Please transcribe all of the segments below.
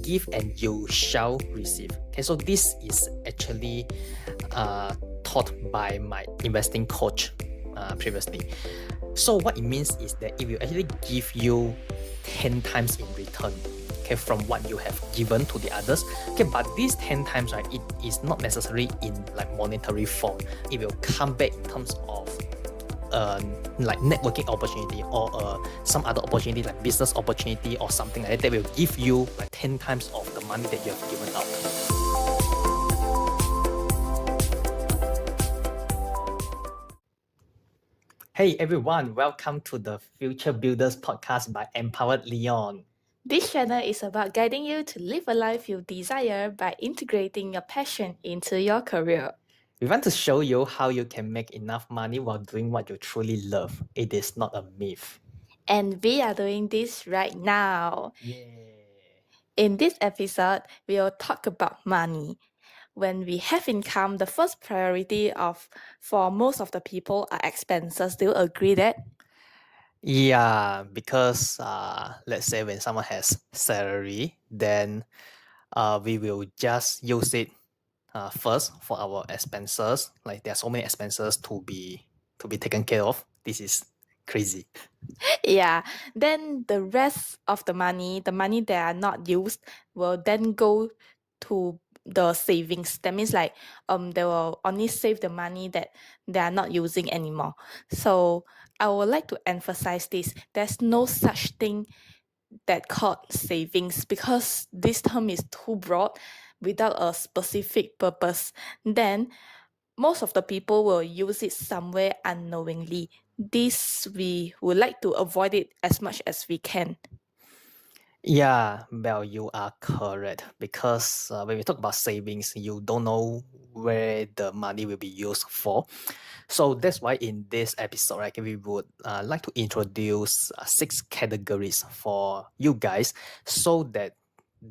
give and you shall receive. Okay, so this is actually taught by my investing coach previously. So what it means is that it will actually give you 10 times in return, okay, from what you have given to the others. Okay, but these 10 times, right, it is not necessarily in like monetary form. It will come back in terms of like networking opportunity or some other opportunity like business opportunity or something like that will give you like 10 times of the money that you have given out. Hey everyone, welcome to the Future Builders podcast by Empowered Liion. This channel is about guiding you to live a life you desire by integrating your passion into your career. We want to show you how you can make enough money while doing what you truly love. It is not a myth. And we are doing this right now. Yeah. In this episode, we will talk about money. When we have income, the first priority for most of the people are expenses. Do you agree that? Yeah, because let's say when someone has salary, then we will just use it first for our expenses. Like there are so many expenses to be taken care of. This is crazy. Yeah. Then the rest of the money that are not used, will then go to the savings. That means like they will only save the money that they are not using anymore. So I would like to emphasize this. There's no such thing that called savings because this term is too broad without a specific purpose. Then most of the people will use it somewhere unknowingly. This we would like to avoid it as much as we can. Yeah, well, you are correct because when we talk about savings, you don't know where the money will be used for. So that's why in this episode, right, we would like to introduce 6 categories for you guys so that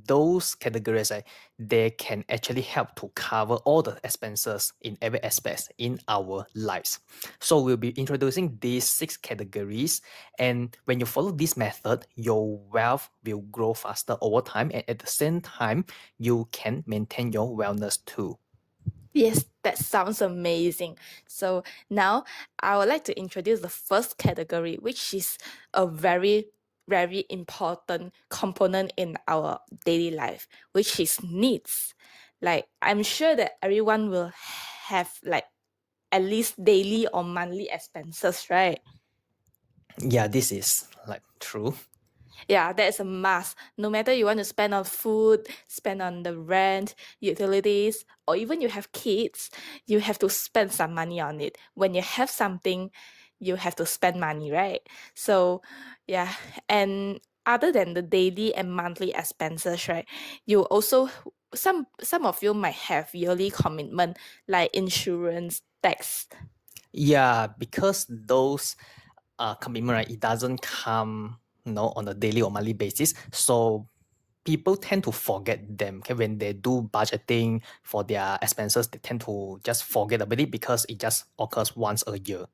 those categories, right, they can actually help to cover all the expenses in every aspect in our lives. So we'll be introducing these 6 categories, and when you follow this method, your wealth will grow faster over time, and at the same time, you can maintain your wellness too. Yes, that sounds amazing. So now I would like to introduce the first category, which is a very, very important component in our daily life, which is needs. Like I'm sure that everyone will have like at least daily or monthly expenses, right? Yeah, this is like true. Yeah, that is a must. No matter you want to spend on food, spend on the rent, utilities, or even you have kids, you have to spend some money on it. When you have something, you have to spend money, right? So, yeah, and other than the daily and monthly expenses, right, you also some of you might have yearly commitment like insurance, tax. Yeah, because those commitment, right, it doesn't come, on a daily or monthly basis. So people tend to forget them. Okay, when they do budgeting for their expenses, they tend to just forget about it because it just occurs once a year.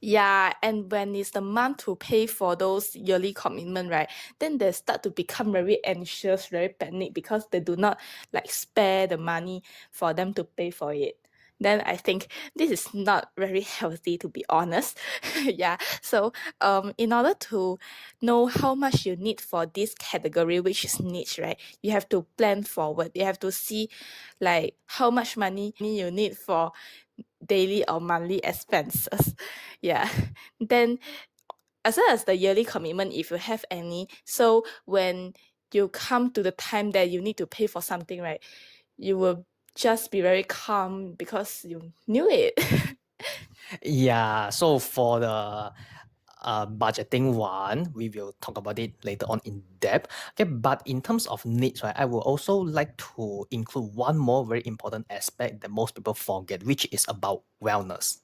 Yeah, and when it's the month to pay for those yearly commitment, right? Then they start to become very anxious, very panic because they do not like spare the money for them to pay for it. Then I think this is not very healthy, to be honest. Yeah. So in order to know how much you need for this category, which is needs, right? You have to plan forward. You have to see like how much money you need for daily or monthly expenses. Yeah. Then as well as the yearly commitment, if you have any. So when you come to the time that you need to pay for something, right, you will just be very calm because you knew it. Yeah, so for the budgeting one, we will talk about it later on in depth. Okay, but in terms of needs, right, I would also like to include one more very important aspect that most people forget, which is about wellness.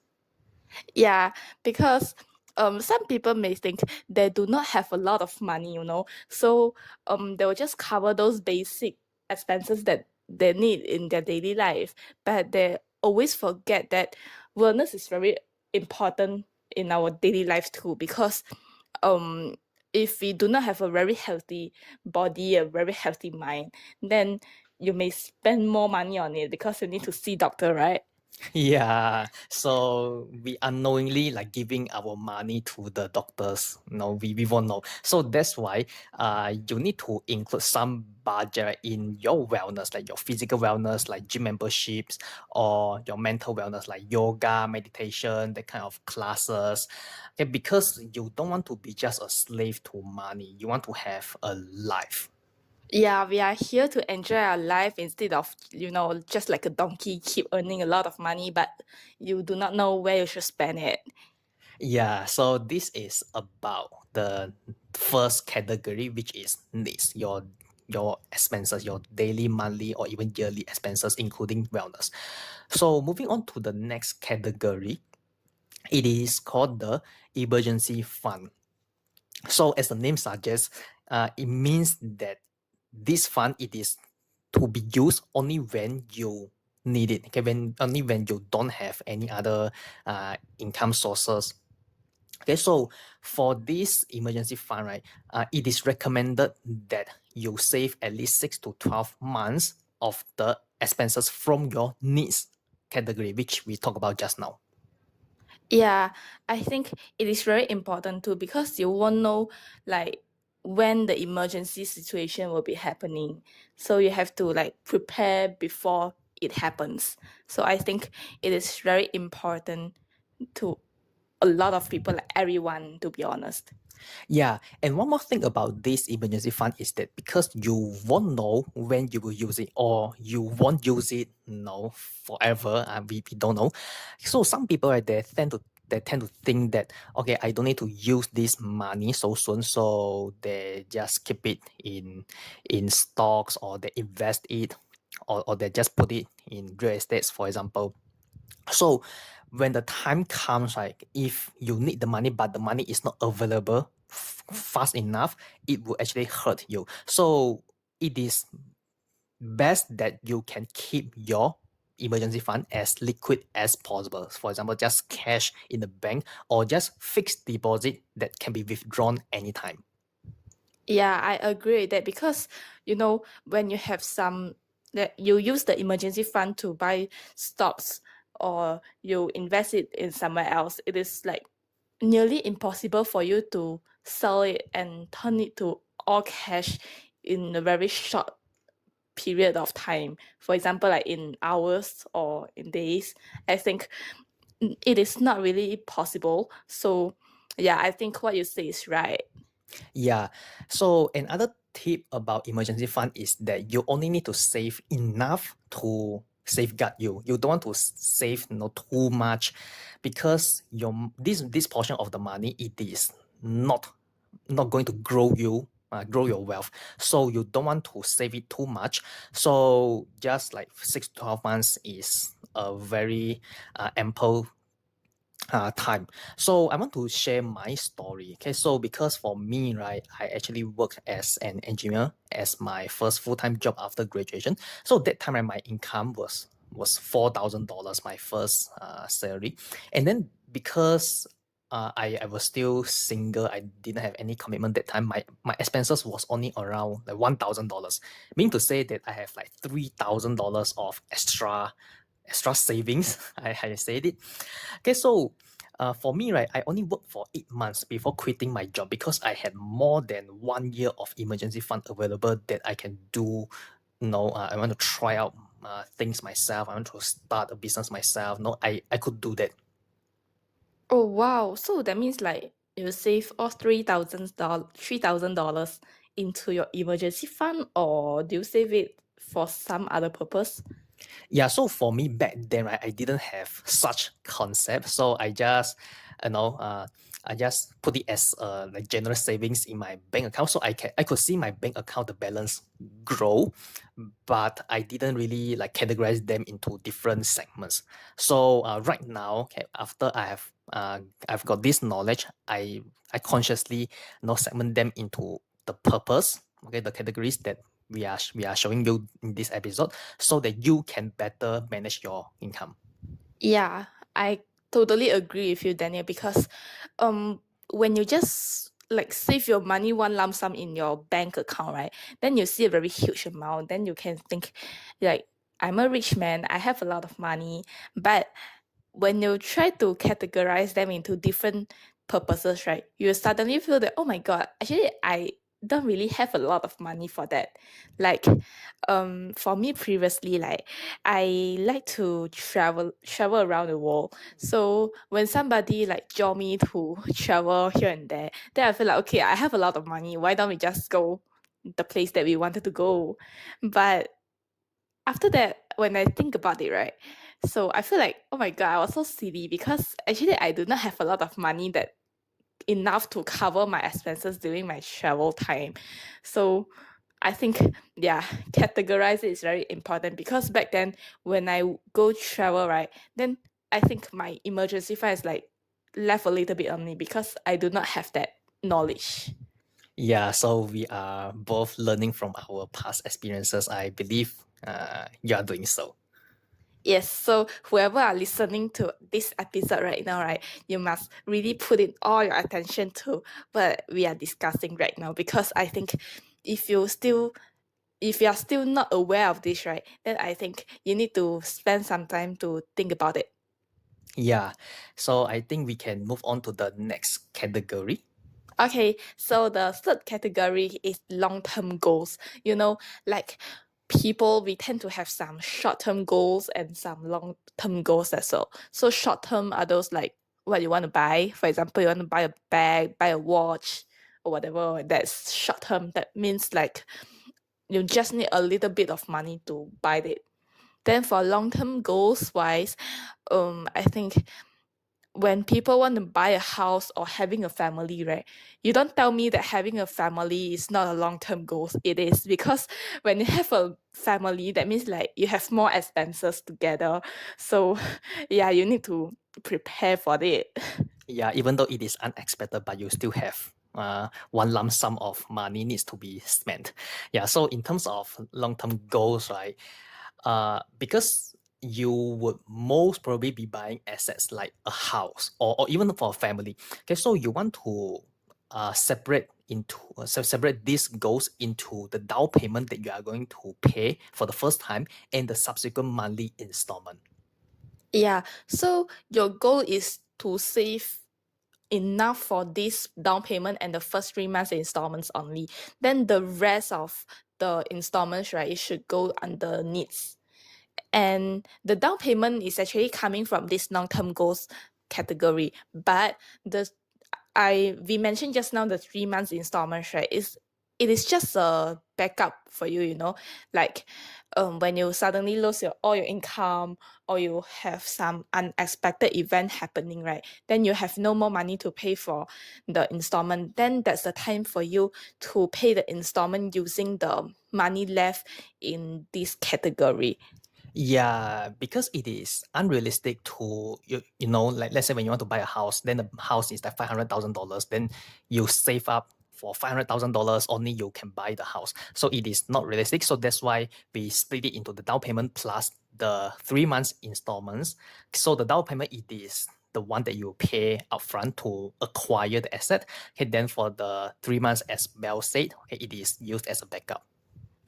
Yeah, because some people may think they do not have a lot of money, so they will just cover those basic expenses that they need in their daily life, but they always forget that wellness is very important in our daily life too, because um if we do not have a very healthy body, a very healthy mind, then you may spend more money on it because you need to see doctor, right? Yeah, so we unknowingly like giving our money to the doctors. No, we won't know. So that's why you need to include some budget in your wellness, like your physical wellness, like gym memberships, or your mental wellness, like yoga, meditation, that kind of classes. Okay, because you don't want to be just a slave to money. You want to have a life. Yeah, we are here to enjoy our life instead of, just like a donkey, keep earning a lot of money, but you do not know where you should spend it. Yeah, so this is about the first category, which is needs, your expenses, your daily, monthly, or even yearly expenses, including wellness. So moving on to the next category, it is called the emergency fund. So as the name suggests, it means that this fund it is to be used only when you need it. Okay, when only when you don't have any other income sources. Okay, so for this emergency fund, right, it is recommended that you save at least 6 to 12 months of the expenses from your needs category, which we talked about just now. Yeah, I think it is very important too because you won't know like when the emergency situation will be happening. So you have to like prepare before it happens. So I think it is very important to a lot of people, like everyone, to be honest. Yeah, and one more thing about this emergency fund is that because you won't know when you will use it or you won't use it, forever. We don't know. So some people right they tend to think that okay, I don't need to use this money so soon, so they just keep it in stocks or they invest it or they just put it in real estates, for example. So when the time comes, like if you need the money but the money is not available fast enough, it will actually hurt you. So it is best that you can keep your emergency fund as liquid as possible. For example, just cash in the bank or just fixed deposit that can be withdrawn anytime. Yeah, I agree with that because when you have some that you use the emergency fund to buy stocks or you invest it in somewhere else, it is like nearly impossible for you to sell it and turn it to all cash in a very short period of time. For example, like in hours or in days. I think it is not really possible. So yeah, I think what you say is right. Yeah. So another tip about emergency fund is that you only need to save enough to safeguard you. You don't want to save too much because this portion of the money it is not going to grow your wealth. So you don't want to save it too much. So just like 6 to 12 months is a very ample time. So I want to share my story. Okay, so because for me, right, I actually worked as an engineer as my first full-time job after graduation. So that time, right, my income was $4,000, my first salary, and then because I was still single, I didn't have any commitment that time. My expenses was only around like $1,000, meaning to say that I have like $3,000 of extra savings. I said it. Okay, so for me, right, I only worked for 8 months before quitting my job because I had more than 1 year of emergency fund available that I can do. I want to try out things myself. I want to start a business myself. No, I could do that. Oh wow! So that means like you save all $3,000 into your emergency fund, or do you save it for some other purpose? Yeah, so for me back then, right, I didn't have such concept. So you know, uh, I just put it as like general savings in my bank account. So I could see my bank account the balance grow, but I didn't really like categorize them into different segments. So right now, okay, after I've got this knowledge, I consciously segment them into the purpose, okay, the categories that we are showing you in this episode so that you can better manage your income. Yeah, I totally agree with you, Daniel, because um when you just like save your money one lump sum in your bank account, right? Then you see a very huge amount. Then you can think, like, I'm a rich man, I have a lot of money. But when you try to categorize them into different purposes, right, you suddenly feel that, oh my God, actually, I don't really have a lot of money for that. Like, for me previously, like, I like to travel around the world. So when somebody like join me to travel here and there, then I feel like, okay, I have a lot of money. Why don't we just go the place that we wanted to go? But after that, when I think about it, right, so I feel like, oh my God, I was so silly because actually I do not have a lot of money that enough to cover my expenses during my travel time. So I think, yeah, categorize it is very important because back then when I go travel, right, then I think my emergency fund is like left a little bit on me because I do not have that knowledge. Yeah, so we are both learning from our past experiences. I believe you are doing so. Yes, so whoever are listening to this episode right now, right, you must really put in all your attention to what we are discussing right now because I think if you still if you are still not aware of this, right, then I think you need to spend some time to think about it. Yeah, so I think we can move on to the next category. Okay, so the third category is long-term goals. Like people, we tend to have some short-term goals and some long-term goals as well. So short-term are those like what you want to buy. For example, you want to buy a bag, buy a watch, or whatever. That's short-term. That means like you just need a little bit of money to buy it. Then for long-term goals wise, I think when people want to buy a house or having a family, right? You don't tell me that having a family is not a long-term goal. It is because when you have a family, that means like you have more expenses together. So yeah, you need to prepare for it. Yeah, even though it is unexpected, but you still have one lump sum of money needs to be spent. Yeah, so in terms of long-term goals, right? Because you would most probably be buying assets like a house or even for a family. Okay, so you want to separate these goals into the down payment that you are going to pay for the first time and the subsequent monthly installment. Yeah, so your goal is to save enough for this down payment and the first 3 months installments only. Then the rest of the installments, right, it should go under needs. And the down payment is actually coming from this long-term goals category. But the I we mentioned just now the 3 months installments, right? It is just a backup for you, like when you suddenly lose all your income or you have some unexpected event happening, right? Then you have no more money to pay for the installment. Then that's the time for you to pay the installment using the money left in this category. Yeah, because it is unrealistic to like let's say when you want to buy a house, then the house is like $500,000, then you save up for $500,000 only you can buy the house. So it is not realistic. So that's why we split it into the down payment plus the 3 months installments. So the down payment it is the one that you pay upfront to acquire the asset. Okay, then for the 3 months, as Bell said, okay, it is used as a backup.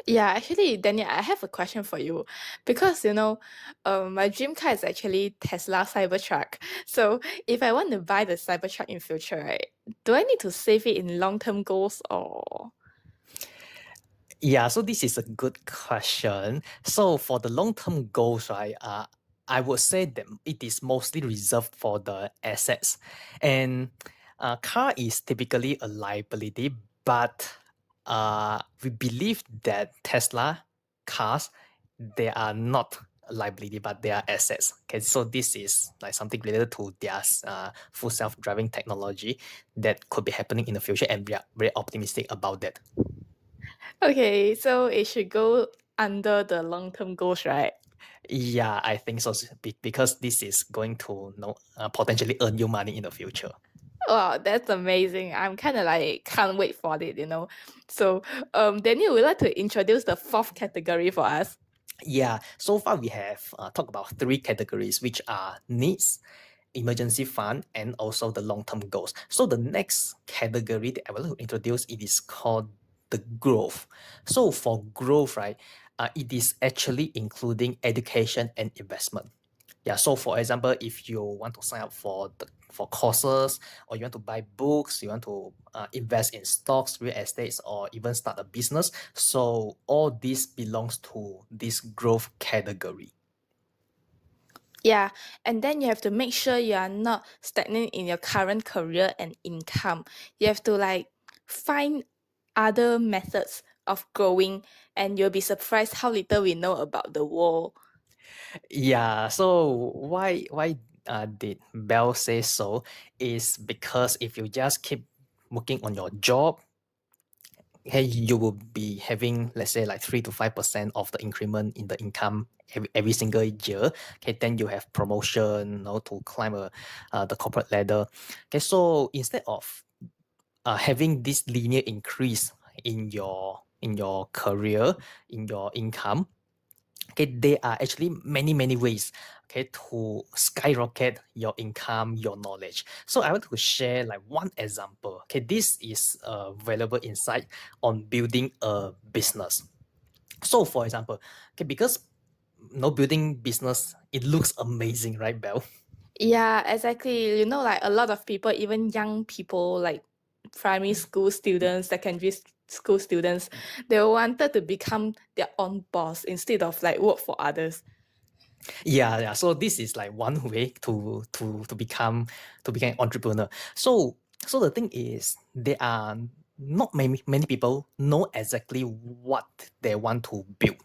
Yeah, actually, Daniel, I have a question for you because my dream car is actually Tesla Cybertruck. So if I want to buy the Cybertruck in future, right, do I need to save it in long-term goals or? Yeah, so this is a good question. So for the long-term goals, right, I would say that it is mostly reserved for the assets. And car is typically a liability, but we believe that Tesla cars, they are not a liability, but they are assets. Okay, so this is like something related to their full self-driving technology that could be happening in the future, and we are very optimistic about that. Okay, so it should go under the long-term goals, right? Yeah, I think so because this is going to potentially earn you money in the future. Wow, that's amazing. I'm kind of like can't wait for it. So, Daniel, would you like to introduce the fourth category for us? Yeah, so far we have talked about three categories, which are needs, emergency fund, and also the long-term goals. So the next category that I will introduce, it is called the growth. So for growth, right, it is actually including education and investment. Yeah, so for example, if you want to sign up for courses, or you want to buy books, you want to invest in stocks, real estates, or even start a business, so all this belongs to this growth category. Yeah, and then you have to make sure you are not stagnant in your current career and income. You have to like find other methods of growing, and you'll be surprised how little we know about the world. Yeah, so why did Bell say so? Is because if you just keep working on your job, hey, you will be having, let's say, like 3 to 5% of the increment in the income every single year. Okay, then you have promotion, to climb the corporate ladder. Okay, so instead of having this linear increase in your career, in your income, okay, there are actually many ways, okay, to skyrocket your income, your knowledge. So I want to share like one example. Okay, this is a valuable insight on building a business. So for example, okay, because building business, it looks amazing, right, Belle? Yeah, exactly. You know, like a lot of people, even young people, like primary school students, school students, they wanted to become their own boss instead of like work for others. Yeah. So this is like one way to become an entrepreneur. So the thing is, there are not many people know exactly what they want to build.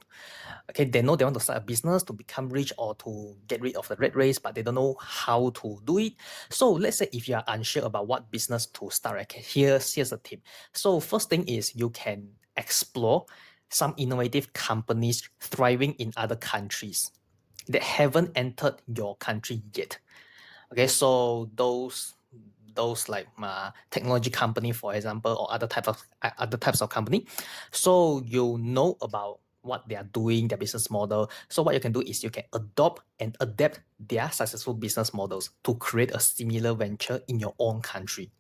Okay, they know they want to start a business to become rich or to get rid of the red race, but they don't know how to do it. So let's say if you are unsure about what business to start, right, okay, here's a tip. So first thing is you can explore some innovative companies thriving in other countries that haven't entered your country yet. Okay, so those like technology company, for example, or other types of company. So you know about what they are doing, their business model. So what you can do is you can adopt and adapt their successful business models to create a similar venture in your own country.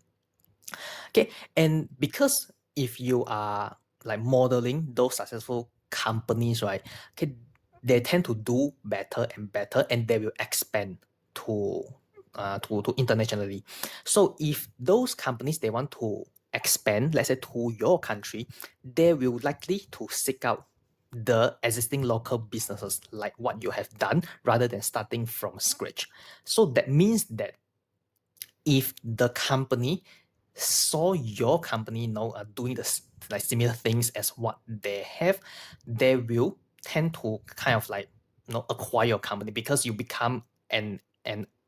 Okay, and because if you are like modeling those successful companies, right? Okay, they tend to do better and better, and they will expand to to internationally. So if those companies they want to expand, let's say to your country, they will likely to seek out the existing local businesses like what you have done rather than starting from scratch. So that means that if the company saw your company doing like similar things as what they have, they will tend to kind of like acquire your company because you become an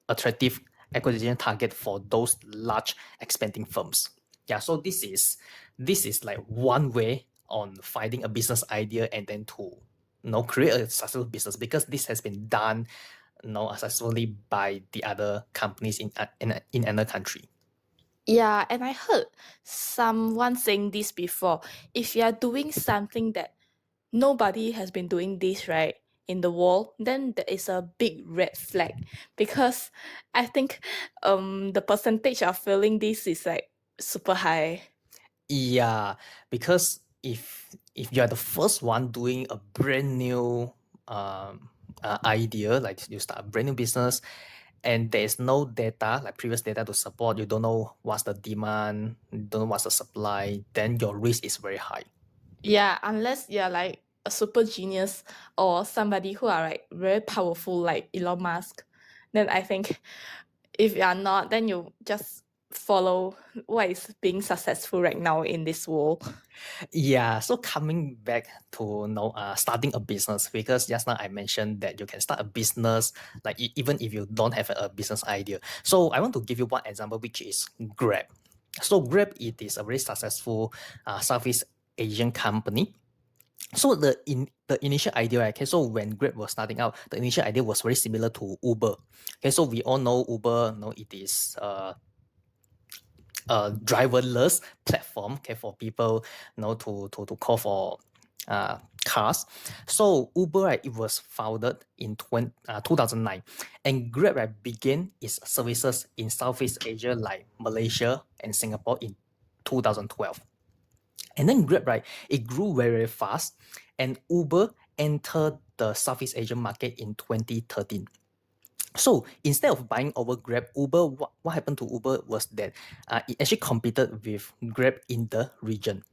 attractive acquisition target for those large expanding firms. Yeah, so this is like one way on finding a business idea and then to create a successful business, because this has been done successfully by the other companies in another country. Yeah, and I heard someone saying this before. If you are doing something that nobody has been doing this, right, in the world, then there is a big red flag, because I think the percentage of failing this is like super high. Yeah, because if you are the first one doing a brand new idea, like you start a brand new business, and there is no data, like previous data to support, you don't know what's the demand, you don't know what's the supply, then your risk is very high. Yeah, unless you're like a super genius or somebody who are like very powerful like Elon Musk, then I think if you are not, then you just follow what is being successful right now in this world. Yeah, so coming back to starting a business, because just now I mentioned that you can start a business like even if you don't have a business idea. So I want to give you one example, which is Grab. So Grab, it is a very successful Southeast Asian company. So the initial idea, right, okay, so when Grab was starting out, the initial idea was very similar to Uber. Okay, so we all know Uber, it is a driverless platform, okay, for people to call for cars. So Uber, right, it was founded in 2009, and Grab, right, began its services in Southeast Asia like Malaysia and Singapore in 2012. And then Grab, right, it grew very, very fast, and Uber entered the Southeast Asian market in 2013. So instead of buying over Grab, what happened to Uber was that it actually competed with Grab in the region.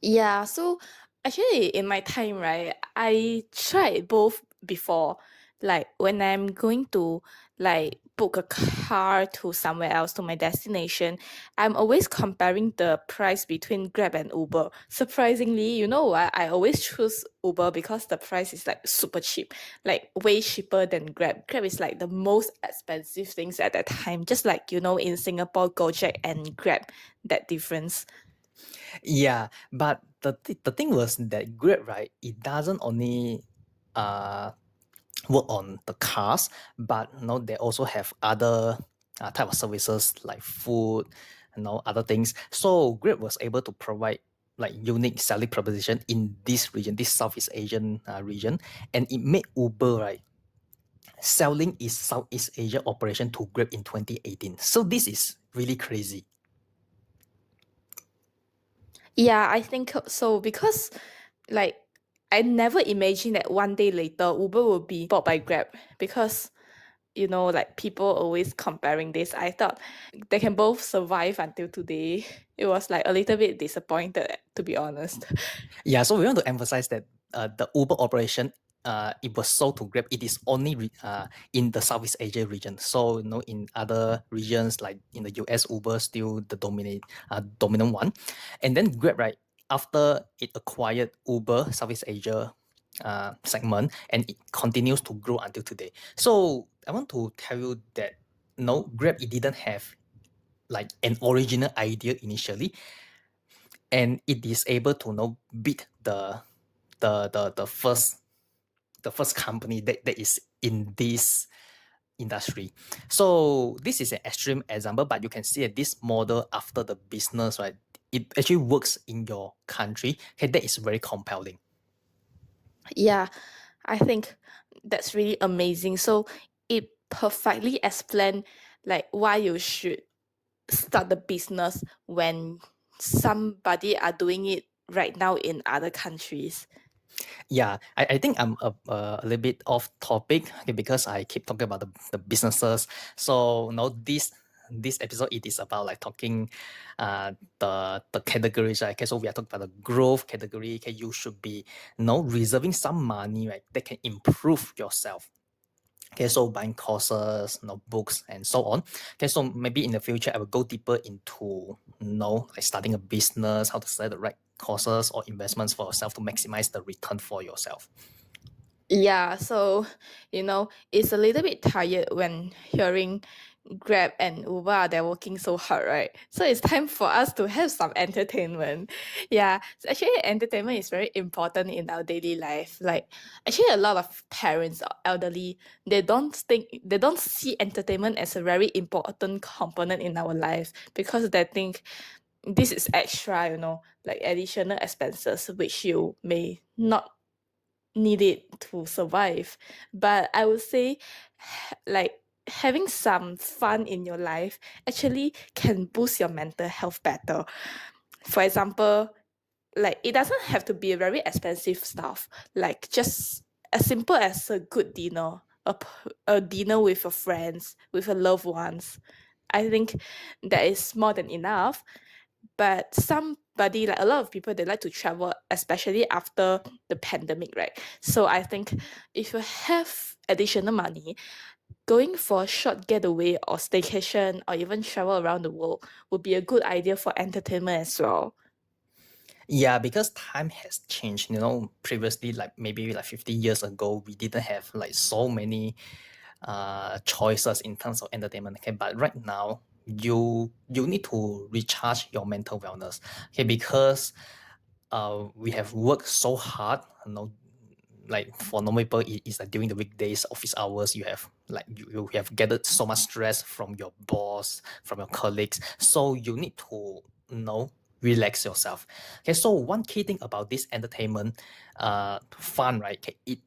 Yeah, so actually in my time, right, I tried both before. Like when I'm going to like book a car to somewhere else to my destination, I'm always comparing the price between Grab and Uber. Surprisingly, you know what? I always choose Uber because the price is like super cheap, like way cheaper than Grab. Grab is like the most expensive things at that time, just like you know in Singapore, Gojek and Grab, that difference. Yeah, but the thing was that Grab, right, it doesn't only uh work on the cars, but you know they also have other type of services like food, you know, other things. So Grab was able to provide like unique selling proposition in this region, this Southeast Asian region, and it made Uber, right, selling its Southeast Asia operation to Grab in 2018. So this is really crazy. Yeah, I think so because like I never imagined that one day later Uber will be bought by Grab because you know like people always comparing this. I thought they can both survive until today. It was like a little bit disappointed to be honest. Yeah, so we want to emphasize that the Uber operation, it was sold to Grab. It is only in the Southeast Asia region. So you know, in other regions like in the US, Uber still the dominant one, and then Grab, right, after it acquired Uber Southeast Asia segment, and it continues to grow until today. So I want to tell you that no, Grab, it didn't have like an original idea initially, and it is able to now beat the the first company that is in this industry. So this is an extreme example, but you can see that this model after the business, right, it actually works in your country. Okay, that is very compelling. Yeah, I think that's really amazing. So it perfectly explain like why you should start the business when somebody are doing it right now in other countries. Yeah, I think I'm a little bit off topic, okay, because I keep talking about the businesses. So no, this episode it is about like talking the categories, right? Okay, so we are talking about the growth category. Okay, you should be reserving some money, right, that can improve yourself. Okay, so buying courses, books, and so on. Okay, so maybe in the future I will go deeper into like starting a business, how to select the right courses or investments for yourself to maximize the return for yourself. Yeah, so you know, it's a little bit tired when hearing Grab and Uber are they're working so hard, right? So it's time for us to have some entertainment. Yeah, so actually entertainment is very important in our daily life. Like actually a lot of parents or elderly, they don't see entertainment as a very important component in our life because they think this is extra, you know, like additional expenses which you may not need it to survive. But I would say, like, having some fun in your life actually can boost your mental health better. For example, like, it doesn't have to be a very expensive stuff, like, just as simple as a good dinner, a dinner with your friends, with your loved ones. I think that is more than enough. But somebody, like a lot of people, they like to travel, especially after the pandemic, right? So I think if you have additional money, going for a short getaway or staycation or even travel around the world would be a good idea for entertainment as well. Yeah, because time has changed. Previously, like maybe like 50 years ago, we didn't have like so many choices in terms of entertainment. Okay, but right now, you need to recharge your mental wellness. Okay, because we have worked so hard. Like for normal people, it is like during the weekdays, office hours, you have like you have gathered so much stress from your boss, from your colleagues. So you need to relax yourself. Okay, so one key thing about this entertainment fund, right? Okay,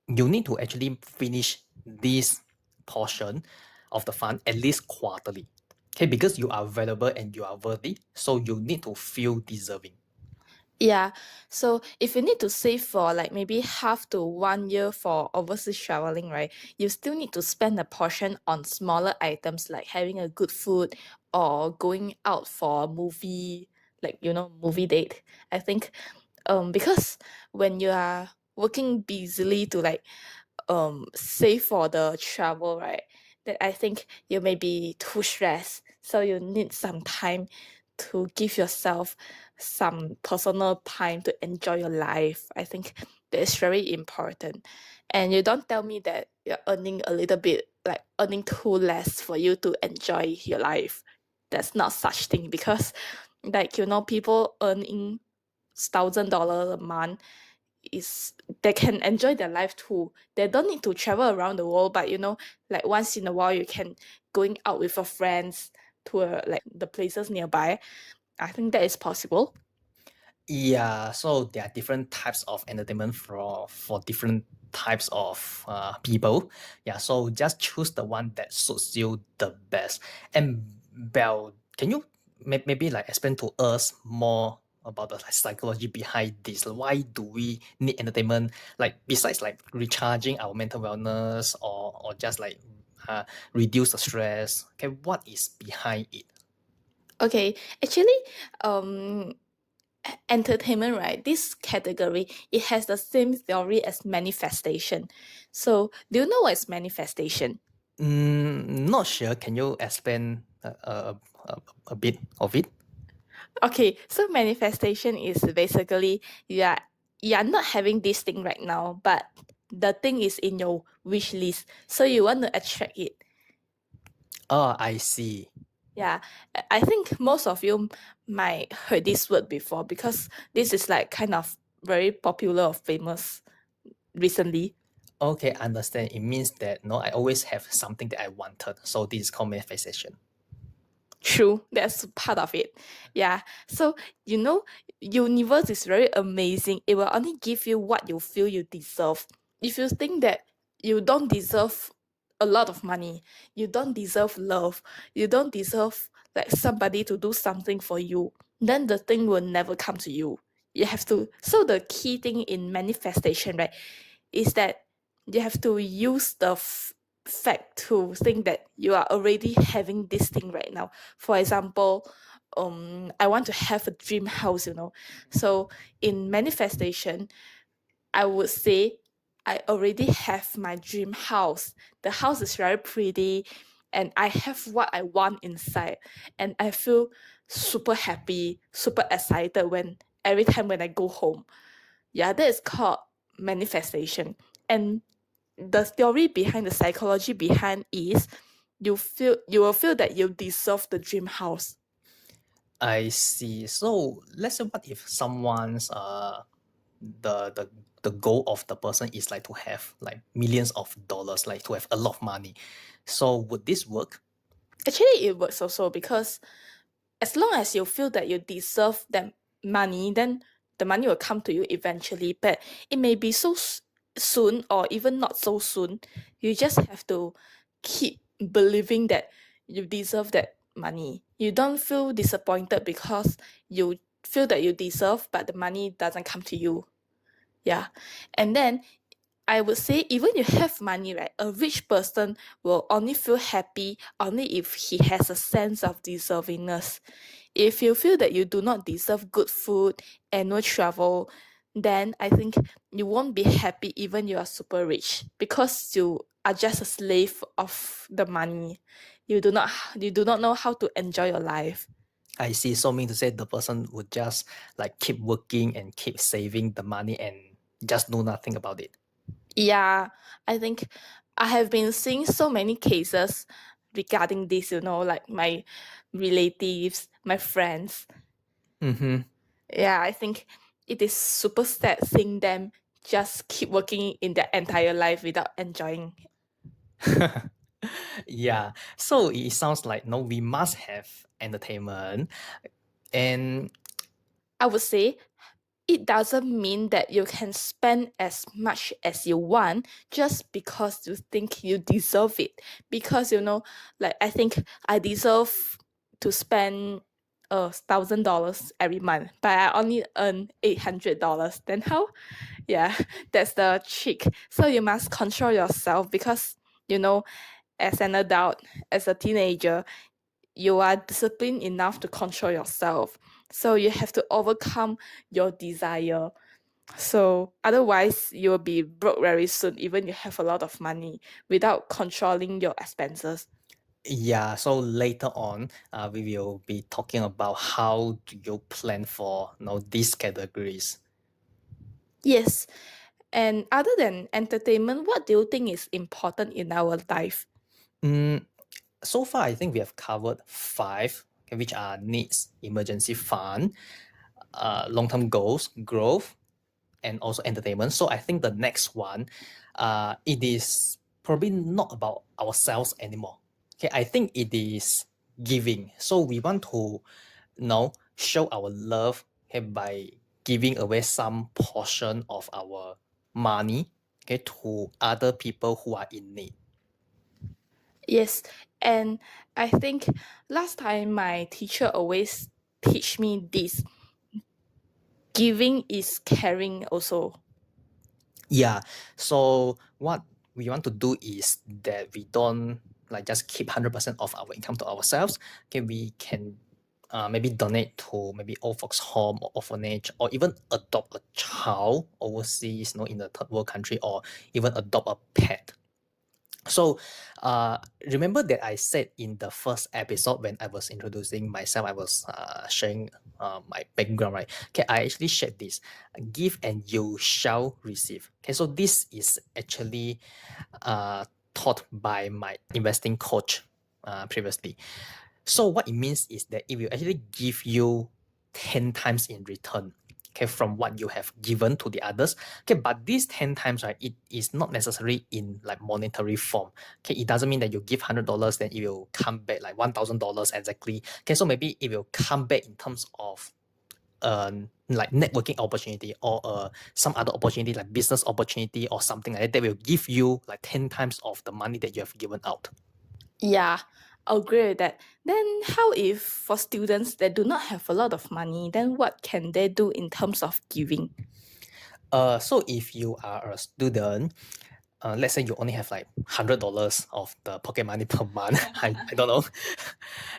you need to actually finish this portion of the fund at least quarterly. Okay, because you are valuable and you are worthy, so you need to feel deserving. Yeah, so if you need to save for like maybe half to 1 year for overseas traveling, right, you still need to spend a portion on smaller items like having a good food or going out for a movie, like movie date. I think because when you are working busily to like save for the travel, right, that I think you may be too stressed. So you need some time to give yourself some personal time to enjoy your life. I think that is very important. And you don't tell me that you're earning a little bit, like earning too less for you to enjoy your life. That's not such thing because like people earning $1,000 a month is they can enjoy their life too. They don't need to travel around the world, but like once in a while you can going out with your friends to like the places nearby. I think that is possible. Yeah, so there are different types of entertainment for different types of people. Yeah, so just choose the one that suits you the best. And Belle, can you maybe like explain to us more about the like, psychology behind this? Why do we need entertainment? Like besides like recharging our mental wellness or just like reduce the stress. Okay, what is behind it? Okay, actually, um entertainment, right, this category, it has the same theory as manifestation. So do you know what is manifestation? Not sure. Can you explain a, a bit of it? Okay, so manifestation is basically you are not having this thing right now, but the thing is in your wish list, so you want to attract it. Oh, I see. Yeah, I think most of you might heard this word before because this is like kind of very popular or famous recently. Okay, understand. It means that no, I always have something that I wanted. So this is called manifestation. True, that's part of it. Yeah. So, universe is very amazing. It will only give you what you feel you deserve. If you think that you don't deserve a lot of money, you don't deserve love, you don't deserve like somebody to do something for you, then the thing will never come to you. You have to, so the key thing in manifestation, right, is that you have to use the fact to think that you are already having this thing right now. For example, I want to have a dream house, so in manifestation I would say I already have my dream house. The house is very pretty and I have what I want inside, and I feel super happy, super excited when every time when I go home. Yeah, that is called manifestation. And the theory behind, the psychology behind is you will feel that you deserve the dream house. I see. So let's say what if someone's the the goal of the person is like to have like millions of dollars, like to have a lot of money. So would this work? Actually, it works also because as long as you feel that you deserve that money, then the money will come to you eventually. But it may be so soon or even not so soon. You just have to keep believing that you deserve that money. You don't feel disappointed because you feel that you deserve, but the money doesn't come to you. Yeah. And then I would say even you have money, right? A rich person will only feel happy only if he has a sense of deservingness. If you feel that you do not deserve good food and no travel, then I think you won't be happy even you are super rich because you are just a slave of the money. You do not know how to enjoy your life. I see. So mean to say the person would just like keep working and keep saving the money and just do nothing about it. Yeah, I think I have been seeing so many cases regarding this, like my relatives, my friends. Mm-hmm. Yeah, I think it is super sad seeing them just keep working in their entire life without enjoying. Yeah. So it sounds like no, we must have entertainment. And I would say it doesn't mean that you can spend as much as you want just because you think you deserve it. Because like I think I deserve to spend $1,000 every month, but I only earn $800. Then how? Yeah, that's the trick. So you must control yourself because you know, as an adult, as a teenager, you are disciplined enough to control yourself. So you have to overcome your desire. So otherwise, you will be broke very soon, even you have a lot of money without controlling your expenses. Yeah, so later on, we will be talking about how do you plan for these categories. Yes. And other than entertainment, what do you think is important in our life? Mm, so far, I think we have covered five, okay, which are needs, emergency fund, long-term goals, growth, and also entertainment. So I think the next one, it is probably not about ourselves anymore. Okay, I think it is giving. So we want to show our love, okay, by giving away some portion of our money, okay, to other people who are in need. Yes. And I think last time my teacher always teach me this. Giving is caring also. Yeah. So what we want to do is that we don't like just keep 100% of our income to ourselves. Okay, we can maybe donate to maybe old folks home or orphanage, or even adopt a child overseas, in a third world country, or even adopt a pet. So, remember that I said in the first episode when I was introducing myself, I was sharing my background, right? Okay, I actually shared this: give and you shall receive. Okay, so this is actually taught by my investing coach previously. So what it means is that it will actually give you 10 times in return, okay, from what you have given to the others. Okay, but these 10 times, right, it is not necessarily in like monetary form. Okay, it doesn't mean that you give $100, then it will come back like $1,000 exactly. Okay, so maybe it will come back in terms of like networking opportunity, or some other opportunity like business opportunity or something like that, that will give you like 10 times of the money that you have given out. Yeah, I agree with that. Then how if for students that do not have a lot of money, then what can they do in terms of giving? So if you are a student, let's say you only have like $100 of the pocket money per month. I don't know.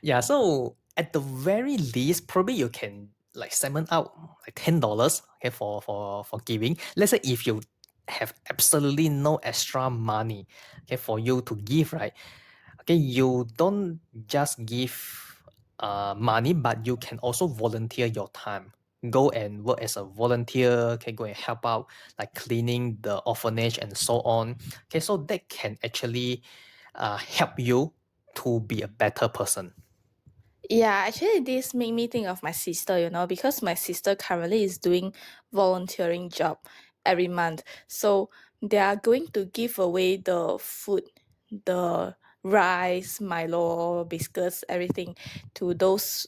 Yeah, so at the very least, probably you can like segment out like $10, okay, for giving. Let's say if you have absolutely no extra money, okay, for you to give, right? Okay, you don't just give money, but you can also volunteer your time. Go and work as a volunteer. Okay, go and help out like cleaning the orphanage and so on. Okay, so that can actually help you to be a better person. Yeah, actually, this made me think of my sister, because my sister currently is doing volunteering job every month. So they are going to give away the food, the rice, Milo, biscuits, everything to those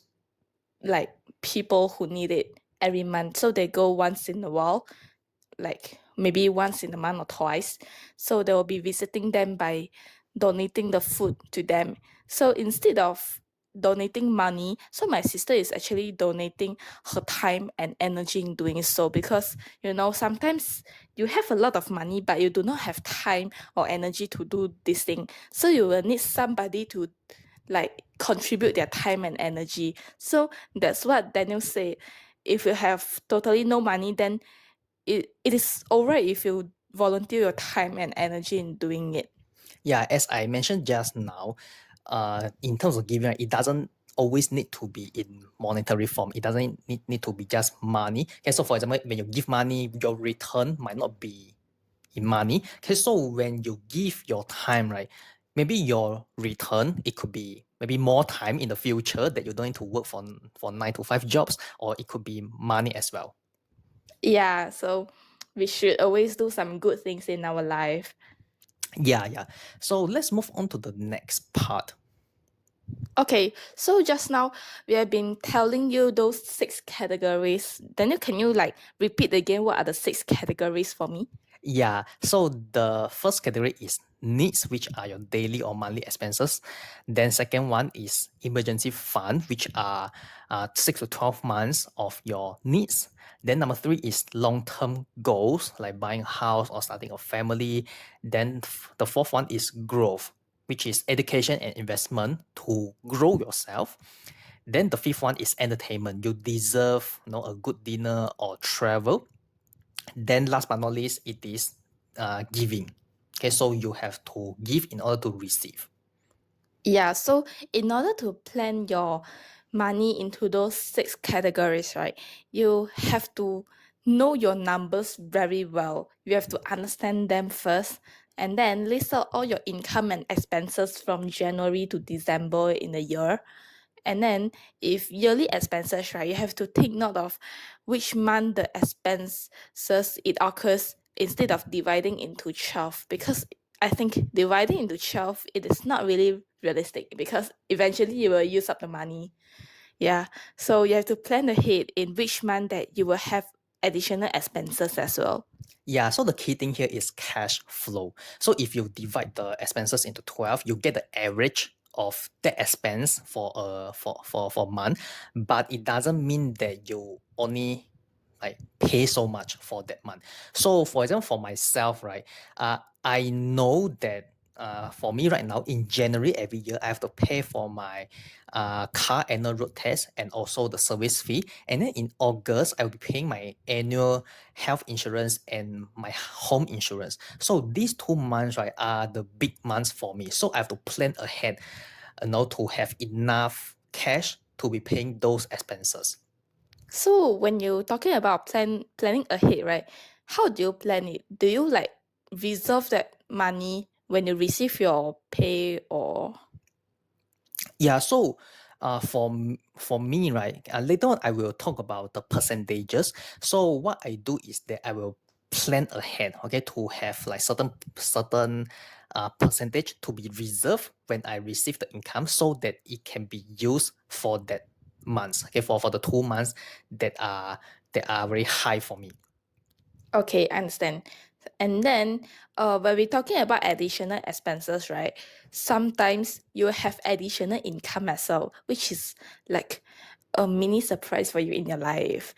like people who need it every month. So they go once in a while, like maybe once in a month or twice. So they will be visiting them by donating the food to them. So instead of donating money, so my sister is actually donating her time and energy in doing so, because sometimes you have a lot of money but you do not have time or energy to do this thing. So you will need somebody to like contribute their time and energy. So that's what Daniel said. If you have totally no money, then it is alright if you volunteer your time and energy in doing it. Yeah, as I mentioned just now, in terms of giving, right, it doesn't always need to be in monetary form. It doesn't need to be just money. Okay, so for example, when you give money, your return might not be in money. Okay, so when you give your time, right, maybe your return, it could be maybe more time in the future that you don't need to work for 9 to 5 jobs, or it could be money as well. Yeah, so we should always do some good things in our life. Yeah, yeah. So let's move on to the next part. Okay, so just now we have been telling you those 6 categories. Daniel, can you like repeat again what are the 6 categories for me? Yeah, so the first category is needs, which are your daily or monthly expenses. Then second one is emergency fund, which are 6 to 12 months of your needs. Then number three is long-term goals like buying a house or starting a family. Then the fourth one is growth, which is education and investment to grow yourself. Then the fifth one is entertainment. You deserve, a good dinner or travel. Then last but not least, it is giving. Okay, so you have to give in order to receive. Yeah, so in order to plan your money into those 6 categories, right, you have to know your numbers very well. You have to understand them first and then list out all your income and expenses from January to December in a year. And then if yearly expenses, right, you have to take note of which month the expenses it occurs instead of dividing into 12 because I think dividing into 12 it is not really realistic because eventually you will use up the money. Yeah. So you have to plan ahead in which month that you will have additional expenses as well. Yeah, so the key thing here is cash flow. So if you divide the expenses into 12, you get the average of that expense for a month, but it doesn't mean that you only like pay so much for that month. So for example, for myself, right, I know that for me right now in January every year I have to pay for my car annual road test and also the service fee. And then in August, I will be paying my annual health insurance and my home insurance. So these 2 months, right, are the big months for me. So I have to plan ahead, to have enough cash to be paying those expenses. So when you're talking about planning ahead, right? How do you plan it? Do you like reserve that money when you receive your pay or Yeah, so for me, right, later on I will talk about the percentages. So what I do is that I will plan ahead, okay, to have like certain percentage to be reserved when I receive the income so that it can be used for that months, okay, for the 2 months that are very high for me. okay, I understand. And then when we're talking about additional expenses, right? Sometimes you have additional income as well, which is like a mini surprise for you in your life.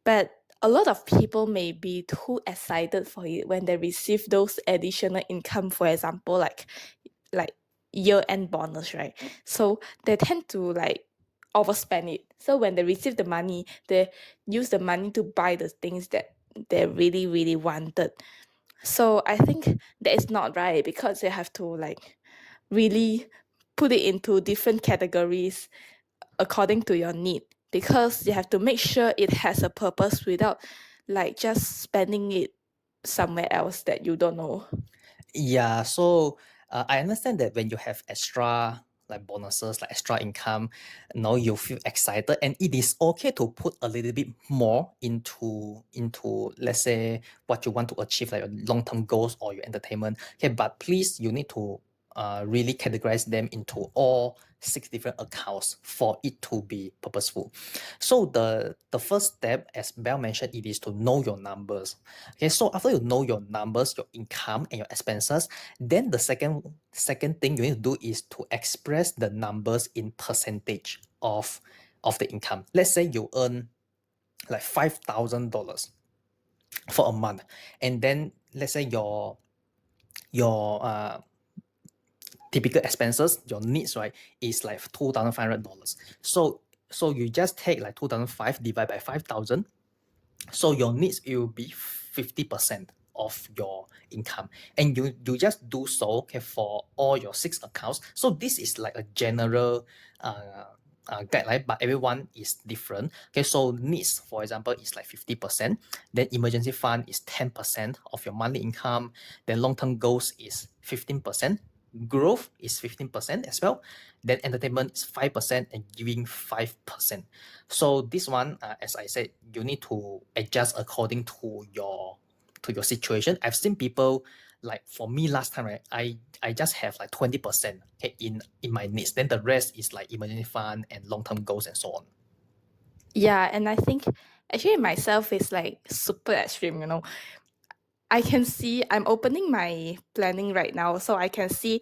But a lot of people may be too excited for it when they receive those additional income, for example, like year-end bonus, right? So they tend to like overspend it. So when they receive the money, they use the money to buy the things that they really, really wanted. So I think that is not right because they have to like really put it into different categories according to your need because you have to make sure it has a purpose without like just spending it somewhere else that you don't know. Yeah, so I understand that when you have extra like bonuses, like extra income, you feel excited, and it is okay to put a little bit more into let's say what you want to achieve, like your long-term goals or your entertainment. Okay, but please you need to really categorize them into all 6 different accounts for it to be purposeful. So the first step, as Bell mentioned, it is to know your numbers. Okay, so after you know your numbers, your income and your expenses, then the second thing you need to do is to express the numbers in percentage of the income. Let's say you earn like $5,000 for a month, and then let's say your typical expenses, your needs, right, is like $2,500. So you just take like 2,500 divided by 5,000. So your needs it will be 50% of your income. And you just do so, okay, for all your 6 accounts. So this is like a general guideline, but everyone is different. Okay, so needs, for example, is like 50%. Then emergency fund is 10% of your monthly income. Then long-term goals is 15%. Growth is 15% as well. Then entertainment is 5% and giving 5%. So this one, as I said, you need to adjust according to your situation. I've seen people like for me last time, right, I just have like 20%, okay, in my needs. Then the rest is like emergency fund and long-term goals and so on. Yeah, and I think actually myself is like super extreme, I can see I'm opening my planning right now, so I can see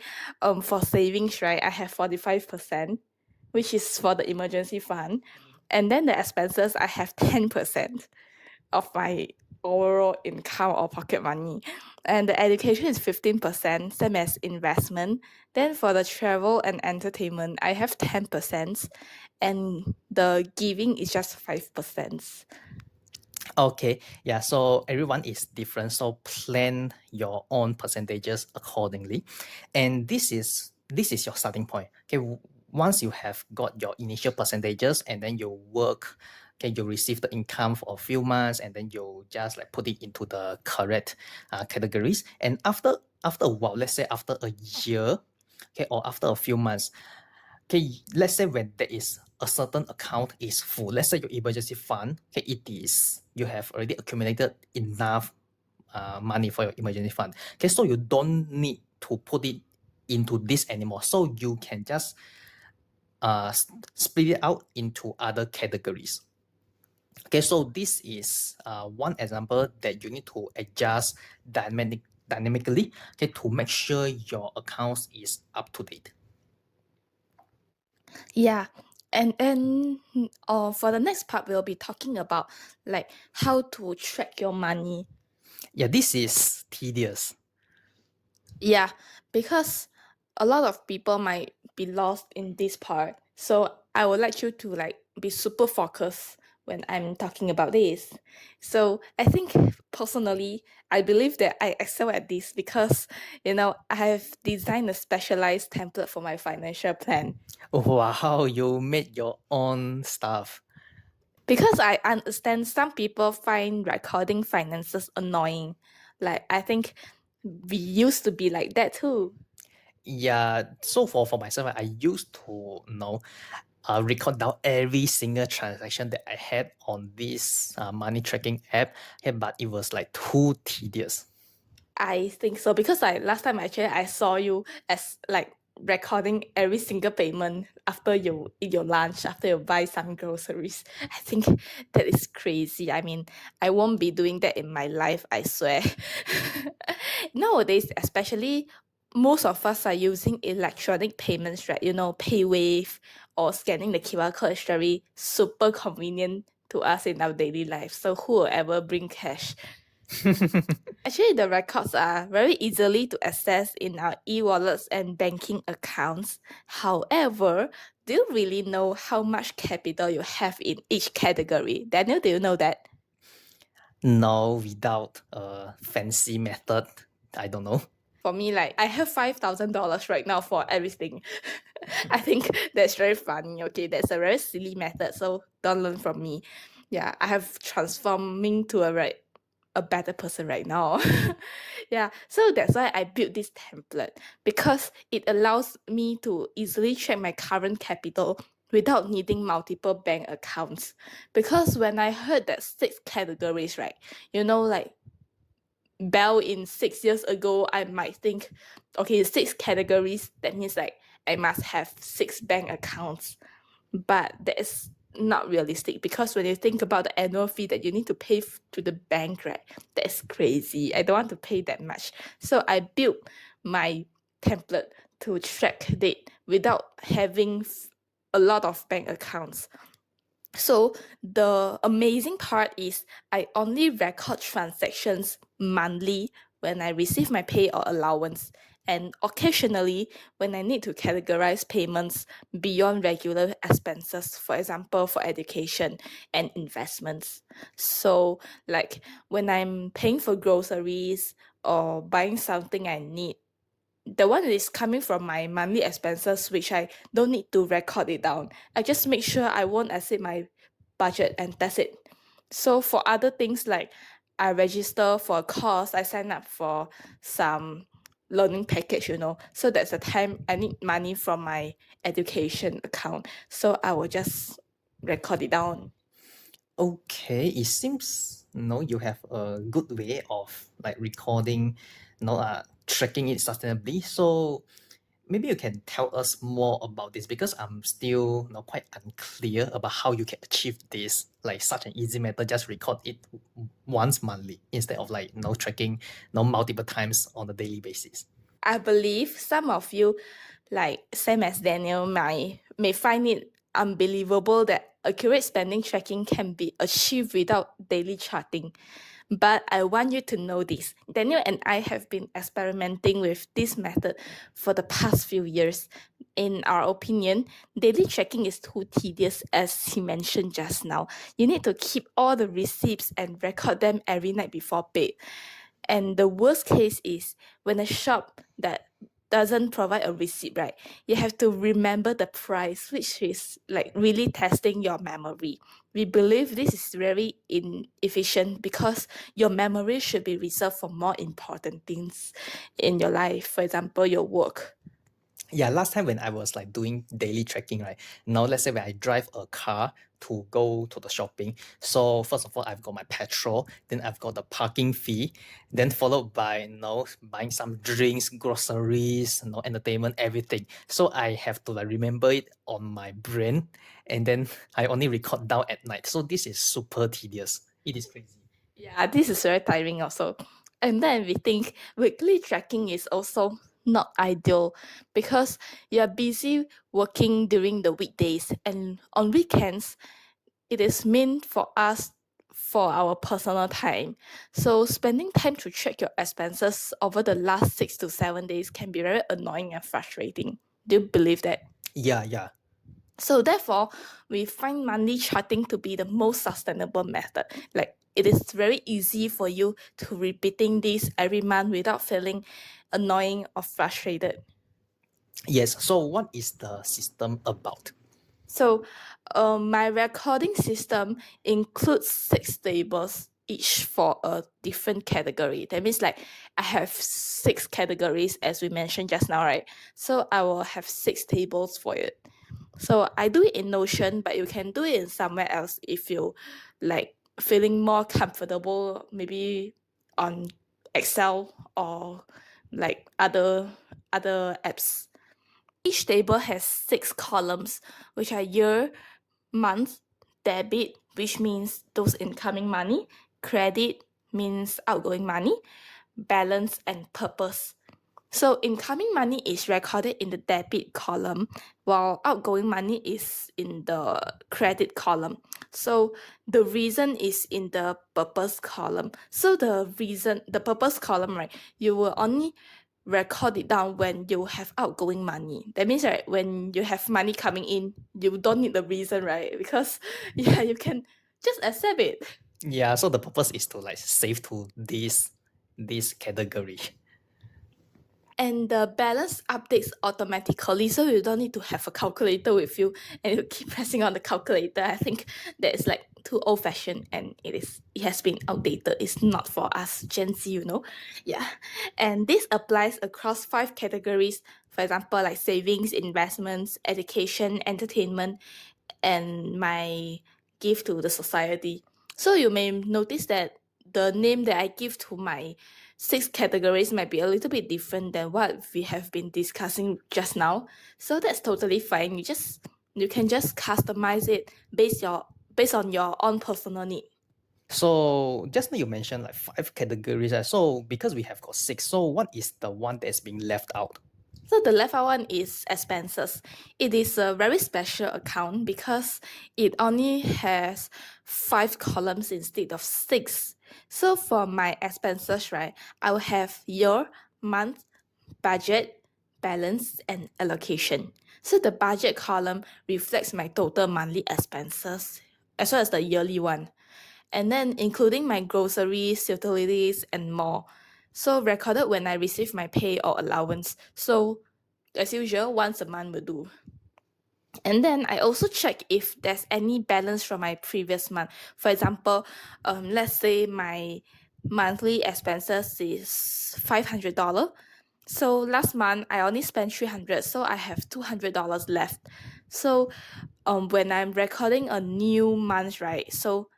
for savings, right, I have 45%, which is for the emergency fund. And then the expenses I have 10% of my overall income or pocket money. And the education is 15%, same as investment. Then for the travel and entertainment, I have 10%, and the giving is just 5%. Okay, yeah, so everyone is different. So plan your own percentages accordingly. And this is your starting point. Okay, once you have got your initial percentages and then you work, okay, you receive the income for a few months and then you just like put it into the correct categories. And after a while, let's say after a year, okay, or after a few months, okay, let's say when there is a certain account is full, let's say your emergency fund, okay, it is, you have already accumulated enough money for your emergency fund. Okay, so you don't need to put it into this anymore. So you can just split it out into other categories. Okay, so this is one example that you need to adjust dynamically, okay, to make sure your accounts is up to date. Yeah. And for the next part, we'll be talking about like how to track your money. Yeah, this is tedious. Yeah, because a lot of people might be lost in this part. So I would like you to like be super focused when I'm talking about this. So I think personally, I believe that I excel at this because I have designed a specialized template for my financial plan. Wow, you made your own stuff. Because I understand some people find recording finances annoying. Like I think we used to be like that too. Yeah, so for myself, I used to record down every single transaction that I had on this money tracking app, okay, but it was like too tedious. I think so because like last time actually I saw you as like recording every single payment after you eat your lunch, after you buy some groceries. I think that is crazy. I mean, I won't be doing that in my life, I swear. Nowadays, especially most of us are using electronic payments, right? PayWave or scanning the QR code is very super convenient to us in our daily life. So who will ever bring cash? Actually, the records are very easily to access in our e-wallets and banking accounts. However, do you really know how much capital you have in each category? Daniel, do you know that? No, without a fancy method, I don't know. For me, like I have $5,000 right now for everything. I think that's very funny. Okay, that's a very silly method, so don't learn from me. Yeah, I have transforming to a better person right now. Yeah, so that's why I built this template because it allows me to easily check my current capital without needing multiple bank accounts. Because when I heard that 6 categories, right, like Bell in 6 years ago, I might think, okay, 6 categories, that means like I must have 6 bank accounts. But that is not realistic because when you think about the annual fee that you need to pay to the bank, right, that's crazy. I don't want to pay that much. So I built my template to track it without having a lot of bank accounts. So the amazing part is I only record transactions monthly when I receive my pay or allowance, and occasionally when I need to categorize payments beyond regular expenses, for example, for education and investments. So, like when I'm paying for groceries or buying something I need, the one that is coming from my monthly expenses, which I don't need to record it down. I just make sure I won't exceed my budget and that's it. So for other things like I register for a course, I sign up for some learning package, So that's the time I need money from my education account. So I will just record it down. Okay, it seems you have a good way of like recording tracking it sustainably. So maybe you can tell us more about this because I'm still quite unclear about how you can achieve this. Like such an easy method, just record it once monthly instead of tracking multiple times on a daily basis. I believe some of you, like same as Daniel, may find it unbelievable that accurate spending tracking can be achieved without daily charting. But I want you to know this. Daniel and I have been experimenting with this method for the past few years. In our opinion, daily tracking is too tedious, as he mentioned just now. You need to keep all the receipts and record them every night before bed. And the worst case is when a shop that doesn't provide a receipt, right? You have to remember the price, which is like really testing your memory. We believe this is very inefficient because your memory should be reserved for more important things in your life. For example, your work. Yeah, last time when I was like doing daily tracking, right? Now let's say when I drive a car to go to the shopping. So first of all, I've got my petrol, then I've got the parking fee, then followed by buying some drinks, groceries, entertainment, everything. So I have to like remember it on my brain, and then I only record down at night. So this is super tedious. It is crazy. Yeah, this is very tiring also. And then we think weekly tracking is also not ideal because you're busy working during the weekdays and on weekends it is meant for us for our personal time. So spending time to track your expenses over the last 6 to 7 days can be very annoying and frustrating. Do you believe that? Yeah. So therefore, we find monthly charting to be the most sustainable method. Like it is very easy for you to repeating this every month without feeling annoying or frustrated. Yes. So what is the system about? So my recording system includes 6 tables, each for a different category. That means like I have 6 categories as we mentioned just now, right? So I will have 6 tables for it. So I do it in Notion, but you can do it in somewhere else if you like feeling more comfortable, maybe on Excel or like other apps. Each table has 6 columns, which are year, month, debit, which means those incoming money, credit means outgoing money, balance, and purpose. So incoming money is recorded in the debit column, while outgoing money is in the credit column. So the reason is in the purpose column. So the purpose column, right, you will only record it down when you have outgoing money. That means, right, when you have money coming in, you don't need the reason, right? Because yeah, you can just accept it. Yeah, so the purpose is to like save to this category. And the balance updates automatically, so you don't need to have a calculator with you and you keep pressing on the calculator. I think that is like too old-fashioned and it has been outdated. It's not for us Gen Z, Yeah. And this applies across 5 categories. For example, like savings, investments, education, entertainment, and my gift to the society. So you may notice that the name that I give to my 6 categories might be a little bit different than what we have been discussing just now. So that's totally fine. You can just customize it based on your own personal need. So just now you mentioned like 5 categories. Right? So because we have got 6, so what is the one that's being left out? So the left out one is expenses. It is a very special account because it only has 5 columns instead of 6. So for my expenses, right, I will have year, month, budget, balance, and allocation. So the budget column reflects my total monthly expenses as well as the yearly one. And then including my groceries, utilities, and more. So recorded when I receive my pay or allowance. So as usual, once a month will do. And then I also check if there's any balance from my previous month. For example, let's say my monthly expenses is $500. So last month I only spent $300, so I have $200 left. So when I'm recording a new month, right? So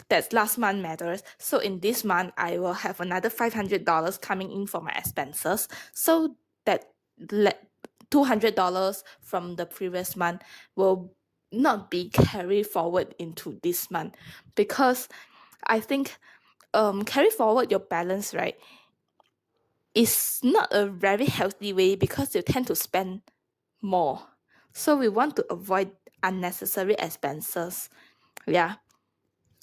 That last month matters. So in this month, I will have another $500 coming in for my expenses. So that $200 from the previous month will not be carried forward into this month, because I think carry forward your balance, right, is not a very healthy way, because you tend to spend more. So we want to avoid unnecessary expenses. Yeah.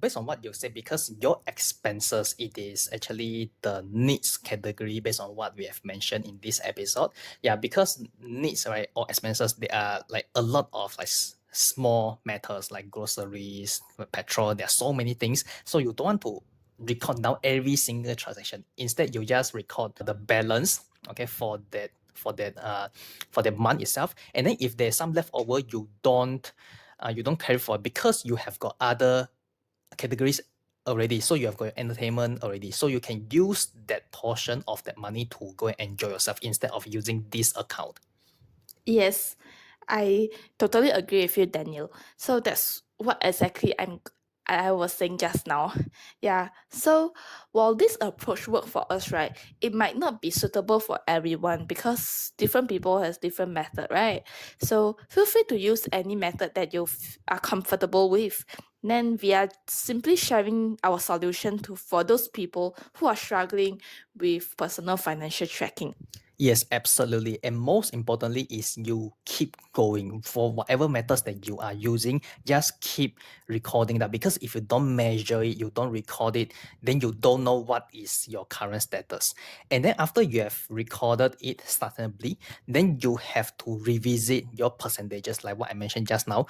Based on what you said, because your expenses, it is actually the needs category based on what we have mentioned in this episode. Yeah, because needs, right, or expenses, they are like a lot of like small matters like groceries, petrol. There are so many things. So you don't want to record down every single transaction. Instead, you just record the balance, okay, for that month itself. And then if there's some leftover, you don't carry forward, because you have got other categories already. So you have got your entertainment already. So you can use that portion of that money to go and enjoy yourself instead of using this account. Yes, I totally agree with you, Daniel. So that's what exactly I was saying just now. Yeah. So while this approach work for us, right, it might not be suitable for everyone, because different people has different method, right? So feel free to use any method that you are comfortable with. Then we are simply sharing our solution to for those people who are struggling with personal financial tracking. Yes, absolutely. And most importantly is you keep going for whatever methods that you are using, just keep recording that, because if you don't measure it, you don't record it, then you don't know what is your current status. And then after you have recorded it sustainably, then you have to revisit your percentages like what I mentioned just now.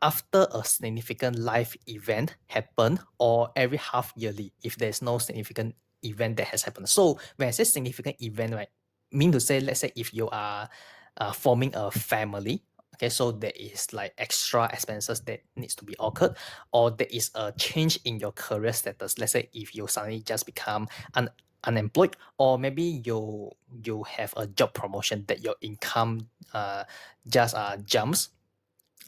After a significant life event happen, or every half yearly if there's no significant event that has happened. So when I say significant event, right, mean to say, let's say if you are forming a family, okay, so there is like extra expenses that needs to be occurred, or there is a change in your career status. Let's say if you suddenly just become unemployed, or maybe you have a job promotion that your income just jumps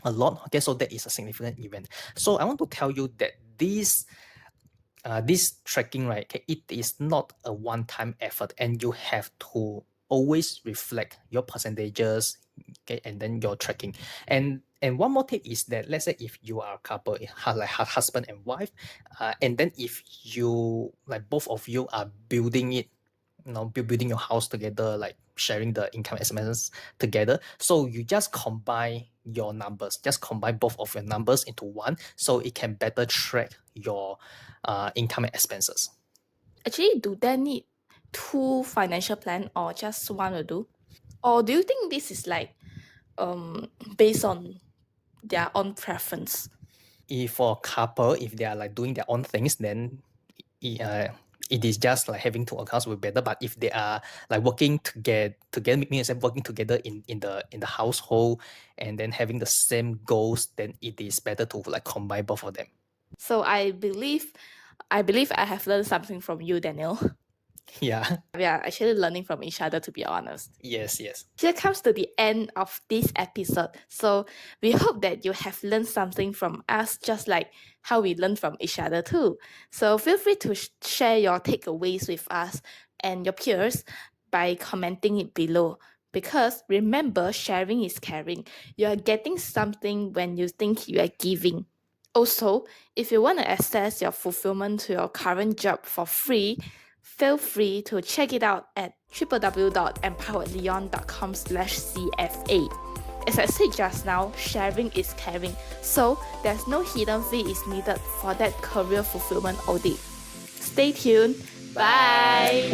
a lot. Okay, so that is a significant event. So I want to tell you that this tracking, right, okay, it is not a one-time effort, and you have to always reflect your percentages, okay, and then your tracking. And one more tip is that, let's say if you are a couple, like husband and wife, and then if you like both of you are building it, building your house together, like sharing the income expenses together. So you just combine your numbers, just combine both of your numbers into one, so it can better track your income and expenses. Actually, do they need two financial plan, or just one will do? Or do you think this is like based on their own preference? If for a couple, if they are like doing their own things, then it is just like having two accounts will be better. But if they are like working together, making yourself working together in the household, and then having the same goals, then it is better to like combine both of them. So I believe I have learned something from you, Daniel. Yeah. We are actually learning from each other, to be honest. Yes, yes. Here comes to the end of this episode. So we hope that you have learned something from us, just like how we learn from each other too. So feel free to share your takeaways with us and your peers by commenting it below. Because remember, sharing is caring. You are getting something when you think you are giving. Also, if you want to access your fulfillment to your current job for free, feel free to check it out at www.empoweredlion.com/CFA. As I said just now, sharing is caring, so there's no hidden fee is needed for that career fulfillment audit. Stay tuned. Bye.